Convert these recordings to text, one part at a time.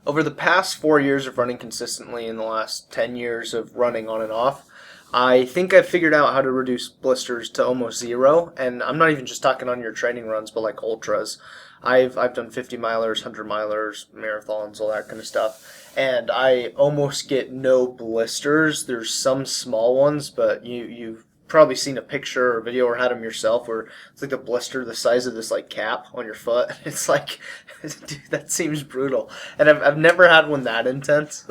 Over the past 4 years of running consistently and the last 10 years of running on and off, I think I've figured out how to reduce blisters to almost zero. And I'm not even just talking on your training runs, but like ultras. I've done 50 milers, 100 milers, marathons, all that kind of stuff. And I almost get no blisters. There's some small ones, but you've probably seen a picture or video or had them yourself where it's like a blister the size of this like cap on your foot. It's like, dude, that seems brutal. And I've never had one that intense.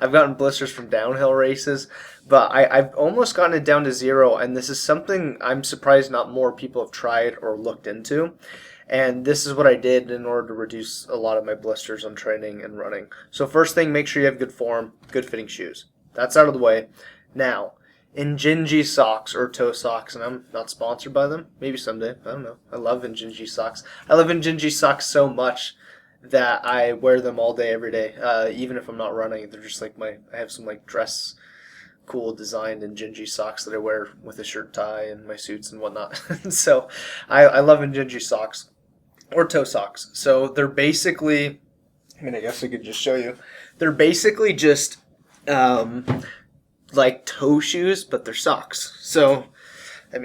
I've gotten blisters from downhill races, but I've almost gotten it down to zero, and this is something I'm surprised not more people have tried or looked into. And this is what I did in order to reduce a lot of my blisters on training and running. So first thing, make sure you have good form, good fitting shoes. That's out of the way. Now, Injinji socks or toe socks, and I'm not sponsored by them. Maybe someday. I don't know. I love Injinji socks. I love Injinji socks so much that I wear them all day, every day. Even if I'm not running, they're just like I have some like dress cool designed Injinji socks that I wear with a shirt tie and my suits and whatnot. So I love Injinji socks or toe socks. So they're basically, I guess I could just show you. They're basically just like toe shoes, but they're socks. So, I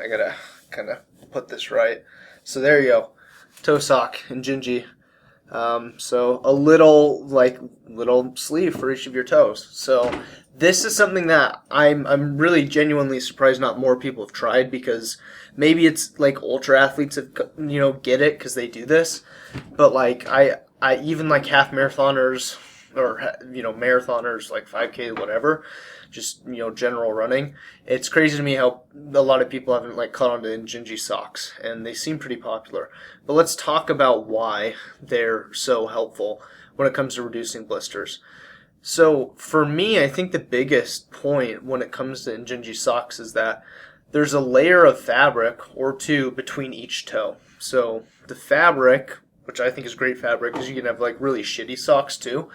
gotta kind of put this right. So there you go, toe sock and Gingy. So a little sleeve for each of your toes. So this is something that I'm really genuinely surprised not more people have tried, because maybe it's like ultra athletes have, get it because they do this, but like I even like half marathoners or marathoners, like 5K, whatever, just general running. It's crazy to me how a lot of people haven't like caught on to Injinji socks, and they seem pretty popular. But let's talk about why they're so helpful when it comes to reducing blisters. So for me, I think the biggest point when it comes to Injinji socks is that there's a layer of fabric or two between each toe. So the fabric, which I think is great fabric, because you can have like really shitty socks too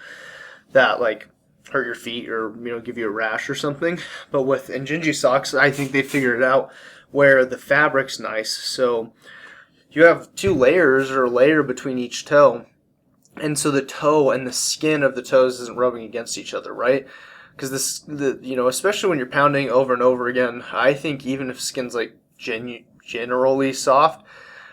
that like hurt your feet or give you a rash or something. But with Injinji socks, I think they figured it out where the fabric's nice. So you have two layers or a layer between each toe, and so the toe and the skin of the toes isn't rubbing against each other, right? Because especially when you're pounding over and over again, I think even if skin's like generally soft,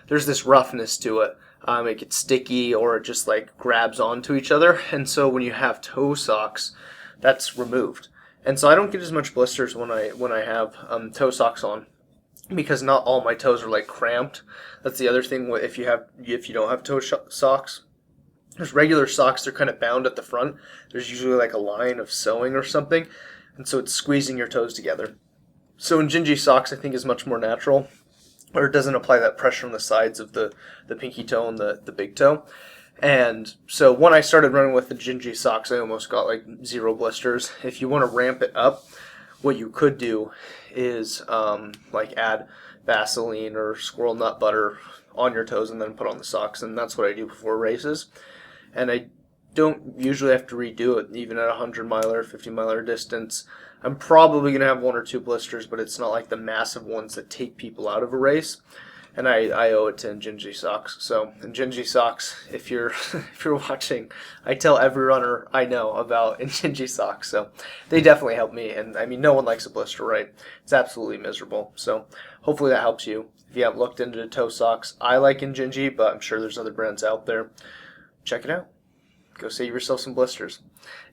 there's this roughness to it. It gets sticky, or it just like grabs onto each other. And so when you have toe socks, that's removed. And so I don't get as much blisters when I have toe socks on, because not all my toes are like cramped. That's the other thing. If you don't have toe socks, there's regular socks. They're kind of bound at the front. There's usually like a line of sewing or something, and so it's squeezing your toes together. So Injinji socks, I think, is much more natural, or it doesn't apply that pressure on the sides of the pinky toe and the big toe. And so when I started running with the Injinji socks, I almost got like zero blisters. If you want to ramp it up, what you could do is like add Vaseline or squirrel nut butter on your toes and then put on the socks. And that's what I do before races. And I don't usually have to redo it, even at a 100-miler, 50-miler distance. I'm probably going to have one or two blisters, but it's not like the massive ones that take people out of a race. And I owe it to Injinji socks. So Injinji socks, if you're watching, I tell every runner I know about Injinji socks. So they definitely help me. And no one likes a blister, right? It's absolutely miserable. So hopefully that helps you. If you haven't looked into the toe socks, I like Injinji, but I'm sure there's other brands out there. Check it out. Go save yourself some blisters.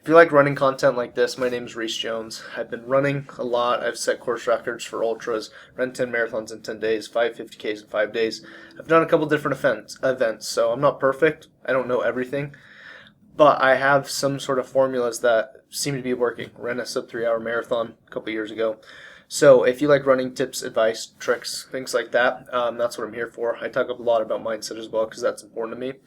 If you like running content like this, my name is Reese Jones. I've been running a lot. I've set course records for ultras, run 10 marathons in 10 days, 5 50Ks in 5 days. I've done a couple different events, so I'm not perfect. I don't know everything, but I have some sort of formulas that seem to be working. Ran a sub 3-hour marathon a couple years ago. So if you like running tips, advice, tricks, things like that, that's what I'm here for. I talk a lot about mindset as well, because that's important to me.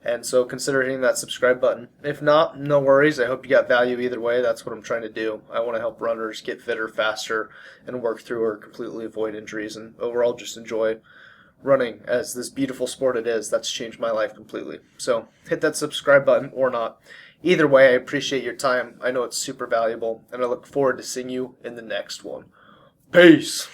And so consider hitting that subscribe button. If not, no worries. I hope you got value either way. That's what I'm trying to do. I want to help runners get fitter, faster, and work through or completely avoid injuries, and overall just enjoy running as this beautiful sport it is. That's changed my life completely. So hit that subscribe button or not. Either way, I appreciate your time. I know it's super valuable, and I look forward to seeing you in the next one. Peace.